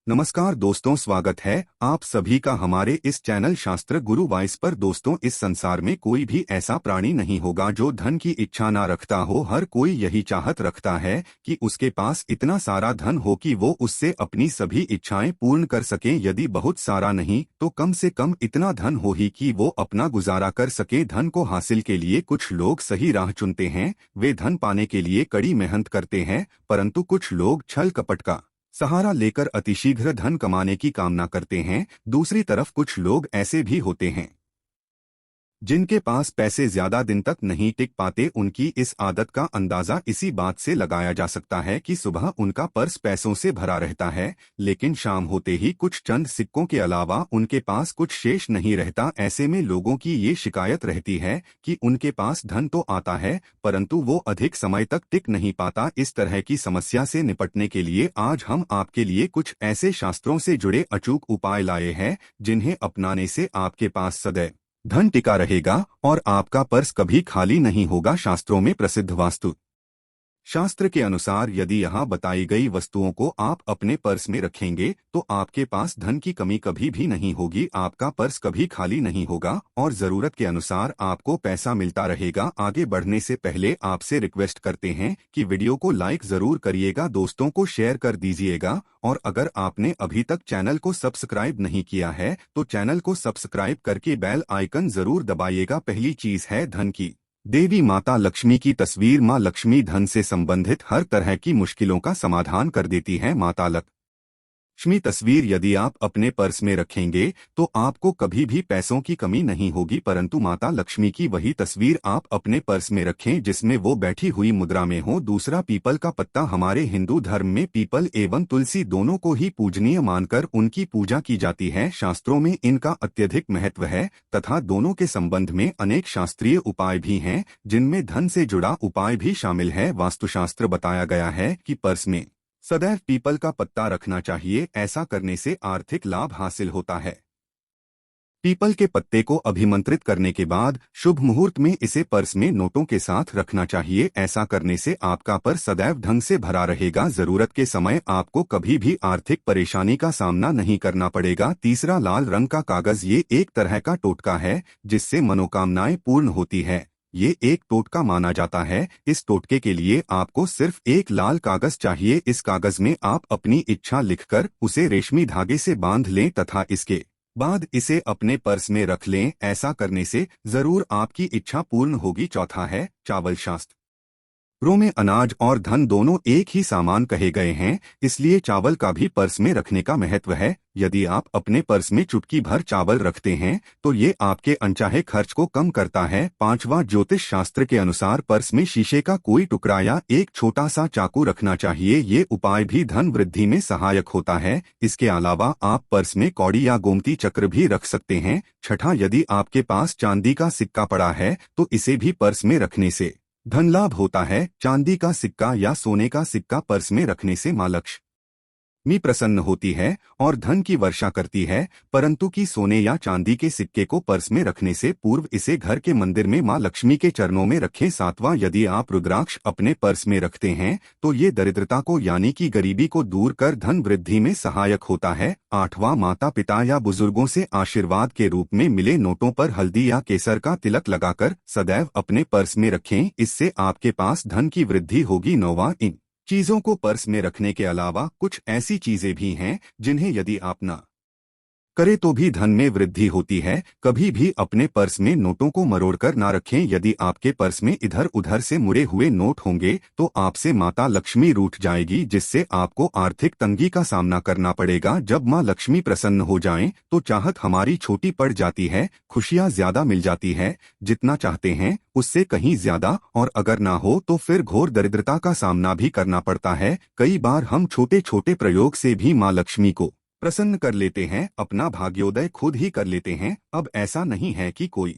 नमस्कार दोस्तों, स्वागत है आप सभी का हमारे इस चैनल शास्त्र गुरु वाइस पर। दोस्तों, इस संसार में कोई भी ऐसा प्राणी नहीं होगा जो धन की इच्छा ना रखता हो। हर कोई यही चाहत रखता है कि उसके पास इतना सारा धन हो कि वो उससे अपनी सभी इच्छाएं पूर्ण कर सकें। यदि बहुत सारा नहीं तो कम से कम इतना धन हो ही कि वो अपना गुजारा कर सके। धन को हासिल के लिए कुछ लोग सही राह चुनते हैं, वे धन पाने के लिए कड़ी मेहनत करते हैं, परंतु कुछ लोग छल कपट का सहारा लेकर अतिशीघ्र धन कमाने की कामना करते हैं। दूसरी तरफ कुछ लोग ऐसे भी होते हैं जिनके पास पैसे ज्यादा दिन तक नहीं टिक पाते। उनकी इस आदत का अंदाजा इसी बात से लगाया जा सकता है कि सुबह उनका पर्स पैसों से भरा रहता है, लेकिन शाम होते ही कुछ चंद सिक्कों के अलावा उनके पास कुछ शेष नहीं रहता। ऐसे में लोगों की ये शिकायत रहती है कि उनके पास धन तो आता है परंतु वो अधिक समय तक टिक नहीं पाता। इस तरह की समस्या से निपटने के लिए आज हम आपके लिए कुछ ऐसे शास्त्रों से जुड़े अचूक उपाय लाए हैं जिन्हें अपनाने से आपके पास सदैव धन टिका रहेगा और आपका पर्स कभी खाली नहीं होगा। शास्त्रों में प्रसिद्ध वास्तु शास्त्र के अनुसार यदि यहाँ बताई गई वस्तुओं को आप अपने पर्स में रखेंगे तो आपके पास धन की कमी कभी भी नहीं होगी, आपका पर्स कभी खाली नहीं होगा और जरूरत के अनुसार आपको पैसा मिलता रहेगा। आगे बढ़ने से पहले आपसे रिक्वेस्ट करते हैं कि वीडियो को लाइक जरूर करिएगा, दोस्तों को शेयर कर दीजिएगा और अगर आपने अभी तक चैनल को सब्सक्राइब नहीं किया है तो चैनल को सब्सक्राइब करके बेल आइकन जरूर दबाइएगा। पहली चीज है धन की देवी माता लक्ष्मी की तस्वीर। माँ लक्ष्मी धन से संबंधित हर तरह की मुश्किलों का समाधान कर देती है। माता लक्ष्मी तस्वीर यदि आप अपने पर्स में रखेंगे तो आपको कभी भी पैसों की कमी नहीं होगी, परंतु माता लक्ष्मी की वही तस्वीर आप अपने पर्स में रखें जिसमें वो बैठी हुई मुद्रा में हो। दूसरा, पीपल का पत्ता। हमारे हिंदू धर्म में पीपल एवं तुलसी दोनों को ही पूजनीय मानकर उनकी पूजा की जाती है। शास्त्रों में इनका अत्यधिक महत्व है तथा दोनों के संबंध में अनेक शास्त्रीय उपाय भी हैं जिनमें धन से जुड़ा उपाय भी शामिल है। वास्तुशास्त्र बताया गया है कि पर्स में सदैव पीपल का पत्ता रखना चाहिए, ऐसा करने से आर्थिक लाभ हासिल होता है। पीपल के पत्ते को अभिमंत्रित करने के बाद शुभ मुहूर्त में इसे पर्स में नोटों के साथ रखना चाहिए। ऐसा करने से आपका पर्स सदैव धन से भरा रहेगा, जरूरत के समय आपको कभी भी आर्थिक परेशानी का सामना नहीं करना पड़ेगा। तीसरा, लाल रंग का कागज। ये एक तरह का टोटका है जिससे मनोकामनाएं पूर्ण होती है। ये एक टोटका माना जाता है। इस टोटके के लिए आपको सिर्फ एक लाल कागज चाहिए। इस कागज में आप अपनी इच्छा लिखकर उसे रेशमी धागे से बांध लें तथा इसके बाद इसे अपने पर्स में रख लें। ऐसा करने से जरूर आपकी इच्छा पूर्ण होगी। चौथा है चावल शास्त्र। रो में अनाज और धन दोनों एक ही सामान कहे गए हैं, इसलिए चावल का भी पर्स में रखने का महत्व है। यदि आप अपने पर्स में चुटकी भर चावल रखते हैं तो ये आपके अनचाहे खर्च को कम करता है। पांचवा, ज्योतिष शास्त्र के अनुसार पर्स में शीशे का कोई टुकड़ा या एक छोटा सा चाकू रखना चाहिए। ये उपाय भी धन वृद्धि में सहायक होता है। इसके अलावा आप पर्स में कौड़ी या गोमती चक्र भी रख सकते हैं। छठा, यदि आपके पास चांदी का सिक्का पड़ा है तो इसे भी पर्स में रखने से धन लाभ होता है। चांदी का सिक्का या सोने का सिक्का पर्स में रखने से माँ लक्ष्मी प्रसन्न होती है और धन की वर्षा करती है, परंतु कि सोने या चांदी के सिक्के को पर्स में रखने से पूर्व इसे घर के मंदिर में माँ लक्ष्मी के चरणों में रखें। सातवां, यदि आप रुद्राक्ष अपने पर्स में रखते हैं तो ये दरिद्रता को यानी कि गरीबी को दूर कर धन वृद्धि में सहायक होता है। आठवां, माता पिता या बुजुर्गों से आशीर्वाद के रूप में मिले नोटों पर हल्दी या केसर का तिलक लगाकर सदैव अपने पर्स में रखें, इससे आपके पास धन की वृद्धि होगी। नौवां, इन चीजों को पर्स में रखने के अलावा कुछ ऐसी चीजें भी हैं जिन्हें यदि आप न करे तो भी धन में वृद्धि होती है। कभी भी अपने पर्स में नोटों को मरोड़कर ना रखें। यदि आपके पर्स में इधर उधर से मुड़े हुए नोट होंगे तो आपसे माता लक्ष्मी रूठ जाएगी, जिससे आपको आर्थिक तंगी का सामना करना पड़ेगा। जब माँ लक्ष्मी प्रसन्न हो जाएं तो चाहत हमारी छोटी पड़ जाती है, खुशियाँ ज्यादा मिल जाती है, जितना चाहते हैं उससे कहीं ज्यादा, और अगर ना हो तो फिर घोर दरिद्रता का सामना भी करना पड़ता है। कई बार हम छोटे छोटे प्रयोग से भी माँ लक्ष्मी को प्रसन्न कर लेते हैं, अपना भाग्योदय खुद ही कर लेते हैं। अब ऐसा नहीं है कि कोई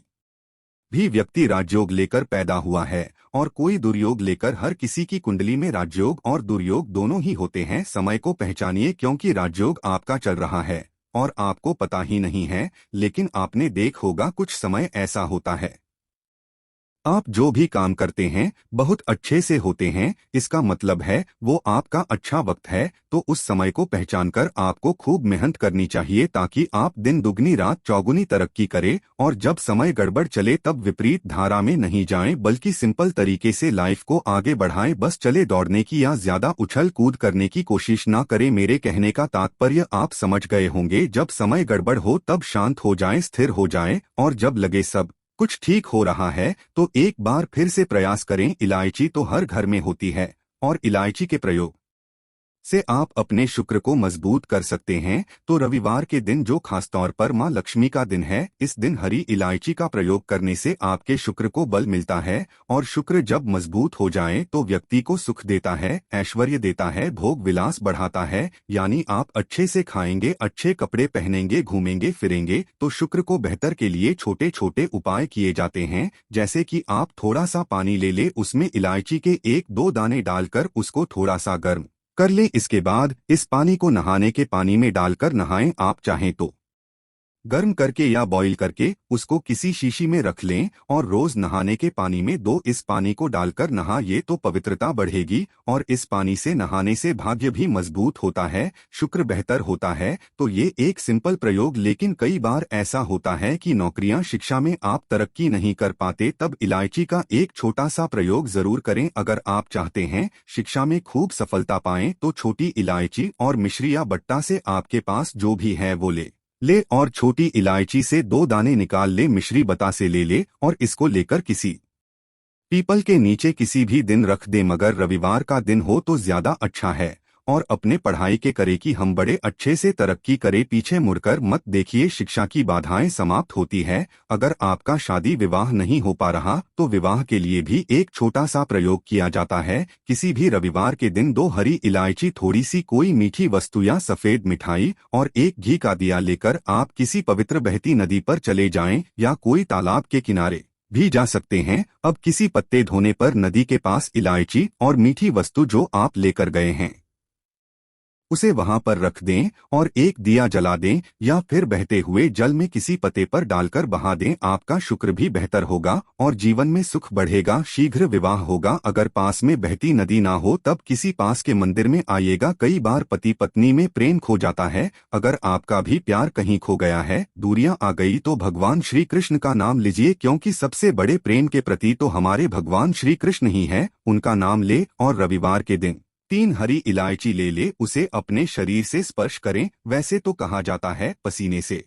भी व्यक्ति राजयोग लेकर पैदा हुआ है और कोई दुर्योग लेकर। हर किसी की कुंडली में राजयोग और दुर्योग दोनों ही होते हैं। समय को पहचानिए, क्योंकि राजयोग आपका चल रहा है और आपको पता ही नहीं है, लेकिन आपने देख होगा कुछ समय ऐसा होता है आप जो भी काम करते हैं बहुत अच्छे से होते हैं, इसका मतलब है वो आपका अच्छा वक्त है। तो उस समय को पहचानकर आपको खूब मेहनत करनी चाहिए ताकि आप दिन दुगनी रात चौगुनी तरक्की करें। और जब समय गड़बड़ चले तब विपरीत धारा में नहीं जाएं, बल्कि सिंपल तरीके से लाइफ को आगे बढ़ाएं। बस चले दौड़ने की या ज्यादा उछल कूद करने की कोशिश ना करें। मेरे कहने का तात्पर्य आप समझ गए होंगे। जब समय गड़बड़ हो तब शांत हो जाएं, स्थिर हो जाएं, और जब लगे सब कुछ ठीक हो रहा है तो एक बार फिर से प्रयास करें। इलायची तो हर घर में होती है, और इलायची के प्रयोग से आप अपने शुक्र को मजबूत कर सकते हैं। तो रविवार के दिन जो खासतौर पर मां लक्ष्मी का दिन है, इस दिन हरी इलायची का प्रयोग करने से आपके शुक्र को बल मिलता है। और शुक्र जब मजबूत हो जाए तो व्यक्ति को सुख देता है, ऐश्वर्य देता है, भोग विलास बढ़ाता है। यानी आप अच्छे से खाएंगे, अच्छे कपड़े पहनेंगे, घूमेंगे फिरेंगे। तो शुक्र को बेहतर के लिए छोटे छोटे उपाय किए जाते हैं, जैसे कि आप थोड़ा सा पानी ले उसमें इलायची के 1-2 दाने डालकर उसको थोड़ा सा गर्म कर लें। इसके बाद इस पानी को नहाने के पानी में डालकर नहाएं। आप चाहें तो गर्म करके या बॉईल करके उसको किसी शीशी में रख लें और रोज नहाने के पानी में इस पानी को डालकर नहा। ये तो पवित्रता बढ़ेगी, और इस पानी से नहाने से भाग्य भी मजबूत होता है, शुक्र बेहतर होता है। तो ये एक सिंपल प्रयोग, लेकिन कई बार ऐसा होता है कि नौकरियां, शिक्षा में आप तरक्की नहीं कर पाते, तब इलायची का एक छोटा सा प्रयोग जरूर करें। अगर आप चाहते हैं शिक्षा में खूब सफलता पाएं तो छोटी इलायची और मिश्री या बट्टा से आपके पास जो भी है वो ले और छोटी इलायची से 2 दाने निकाल ले, मिश्री बता से ले और इसको लेकर किसी पीपल के नीचे किसी भी दिन रख दे, मगर रविवार का दिन हो तो ज्यादा अच्छा है। और अपने पढ़ाई के करे कि हम बड़े अच्छे से तरक्की करे, पीछे मुड़कर मत देखिए, शिक्षा की बाधाएं समाप्त होती है। अगर आपका शादी विवाह नहीं हो पा रहा तो विवाह के लिए भी एक छोटा सा प्रयोग किया जाता है। किसी भी रविवार के दिन 2 हरी इलायची, थोड़ी सी कोई मीठी वस्तु या सफेद मिठाई और 1 घी का दिया लेकर आप किसी पवित्र बहती नदी पर चले जाएं या कोई तालाब के किनारे भी जा सकते हैं। अब किसी पत्ते धोने पर नदी के पास इलायची और मीठी वस्तु जो आप लेकर गए हैं उसे वहां पर रख दें और एक दिया जला दें, या फिर बहते हुए जल में किसी पत्ते पर डालकर बहा दें। आपका शुक्र भी बेहतर होगा और जीवन में सुख बढ़ेगा, शीघ्र विवाह होगा। अगर पास में बहती नदी ना हो तब किसी पास के मंदिर में आइएगा। कई बार पति पत्नी में प्रेम खो जाता है। अगर आपका भी प्यार कहीं खो गया है, दूरियां आ गई, तो भगवान श्री कृष्ण का नाम लीजिए, क्योंकि सबसे बड़े प्रेम के प्रति तो हमारे भगवान श्री कृष्ण ही है। उनका नाम ले और रविवार के दिन 3 हरी इलायची ले उसे अपने शरीर से स्पर्श करें। वैसे तो कहा जाता है पसीने से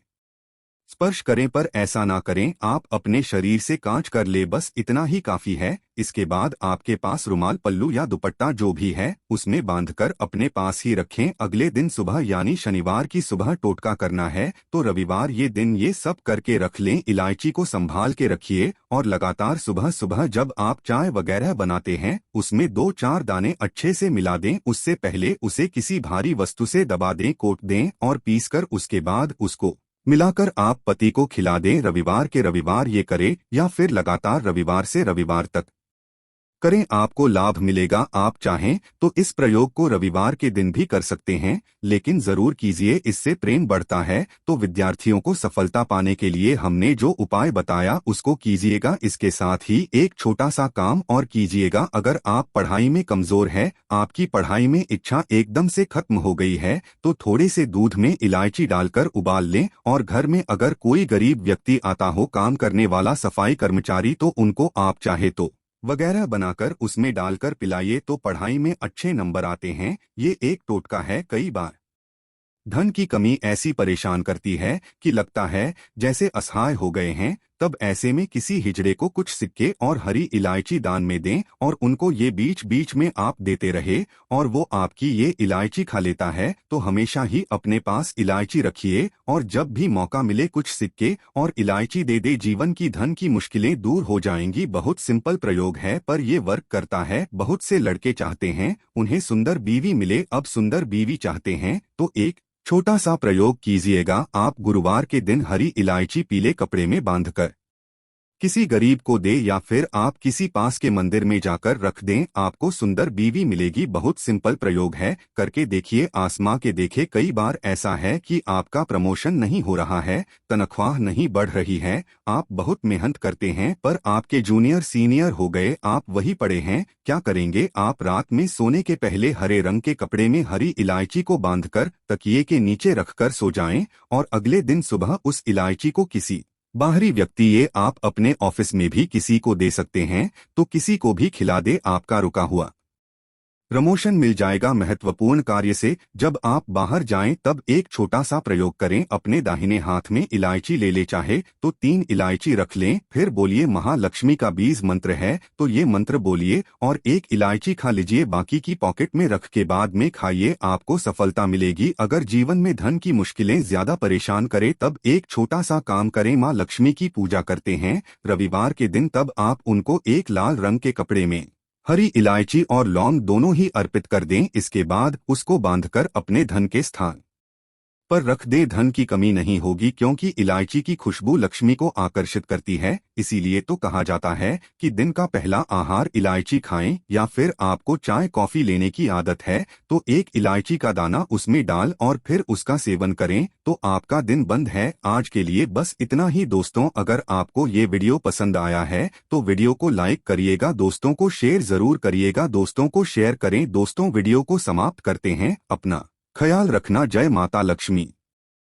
स्पर्श करें, पर ऐसा ना करें, आप अपने शरीर से कांच कर ले, बस इतना ही काफी है। इसके बाद आपके पास रुमाल, पल्लू या दुपट्टा जो भी है उसमें बांधकर अपने पास ही रखें। अगले दिन सुबह यानी शनिवार की सुबह टोटका करना है, तो रविवार ये दिन ये सब करके रख लें। इलायची को संभाल के रखिए और लगातार सुबह सुबह जब आप चाय वगैरह बनाते हैं उसमें 2-4 दाने अच्छे से मिला दें। उससे पहले उसे किसी भारी वस्तु से दबा दें, कोट दें और पीसकर उसके बाद उसको मिलाकर आप पति को खिला दें। रविवार के रविवार ये करें या फिर लगातार रविवार से रविवार तक करें, आपको लाभ मिलेगा। आप चाहें तो इस प्रयोग को रविवार के दिन भी कर सकते हैं, लेकिन जरूर कीजिए, इससे प्रेम बढ़ता है। तो विद्यार्थियों को सफलता पाने के लिए हमने जो उपाय बताया उसको कीजिएगा। इसके साथ ही एक छोटा सा काम और कीजिएगा। अगर आप पढ़ाई में कमजोर है, आपकी पढ़ाई में इच्छा एकदम से खत्म हो गई है, तो थोड़े से दूध में इलायची डालकर उबाल लें और घर में अगर कोई गरीब व्यक्ति आता हो, काम करने वाला सफाई कर्मचारी, तो उनको आप चाहे तो वगैरह बनाकर उसमें डालकर पिलाइए, तो पढ़ाई में अच्छे नंबर आते हैं। ये एक टोटका है। कई बार धन की कमी ऐसी परेशान करती है कि लगता है जैसे असहाय हो गए हैं, तब ऐसे में किसी हिजड़े को कुछ सिक्के और हरी इलायची दान में दें और उनको ये बीच बीच में आप देते रहे और वो आपकी ये इलायची खा लेता है। तो हमेशा ही अपने पास इलायची रखिए और जब भी मौका मिले कुछ सिक्के और इलायची दे दे, जीवन की धन की मुश्किलें दूर हो जाएंगी। बहुत सिंपल प्रयोग है पर ये वर्क करता है। बहुत से लड़के चाहते हैं उन्हें सुंदर बीवी मिले, अब सुंदर बीवी चाहते हैं तो एक छोटा सा प्रयोग कीजिएगा। आप गुरुवार के दिन हरी इलायची पीले कपड़े में बांधकर किसी गरीब को दे या फिर आप किसी पास के मंदिर में जाकर रख दें, आपको सुंदर बीवी मिलेगी। बहुत सिंपल प्रयोग है, करके देखिए। आसमां के देखे कई बार ऐसा है कि आपका प्रमोशन नहीं हो रहा है, तनख्वाह नहीं बढ़ रही है, आप बहुत मेहनत करते हैं पर आपके जूनियर सीनियर हो गए, आप वही पड़े हैं। क्या करेंगे आप? रात में सोने के पहले हरे रंग के कपड़े में हरी इलायची को बांधकर तकिए के नीचे रखकर सो जाएं और अगले दिन सुबह उस इलायची को किसी बाहरी व्यक्ति, ये आप अपने ऑफिस में भी किसी को दे सकते हैं, तो किसी को भी खिला दे, आपका रुका हुआ प्रमोशन मिल जाएगा। महत्वपूर्ण कार्य से जब आप बाहर जाएं तब एक छोटा सा प्रयोग करें, अपने दाहिने हाथ में इलायची ले चाहे तो 3 इलायची रख लें, फिर बोलिए महालक्ष्मी का बीज मंत्र है तो ये मंत्र बोलिए और 1 इलायची खा लीजिए, बाकी की पॉकेट में रख के बाद में खाइए, आपको सफलता मिलेगी। अगर जीवन में धन की मुश्किलें ज्यादा परेशान करे तब एक छोटा सा काम करें, माँ लक्ष्मी की पूजा करते हैं रविवार के दिन, तब आप उनको एक लाल रंग के कपड़े में हरी इलायची और लौंग दोनों ही अर्पित कर दें। इसके बाद उसको बांधकर अपने धन के स्थान पर रख दें, धन की कमी नहीं होगी क्योंकि इलायची की खुशबू लक्ष्मी को आकर्षित करती है। इसीलिए तो कहा जाता है कि दिन का पहला आहार इलायची खाएं, या फिर आपको चाय कॉफी लेने की आदत है तो 1 इलायची का दाना उसमें डाल और फिर उसका सेवन करें तो आपका दिन बंद है। आज के लिए बस इतना ही दोस्तों। अगर आपको ये वीडियो पसंद आया है तो वीडियो को लाइक करिएगा, दोस्तों को शेयर जरूर करिएगा, दोस्तों को शेयर करें। दोस्तों वीडियो को समाप्त करते हैं, अपना ख्याल रखना। जय माता लक्ष्मी।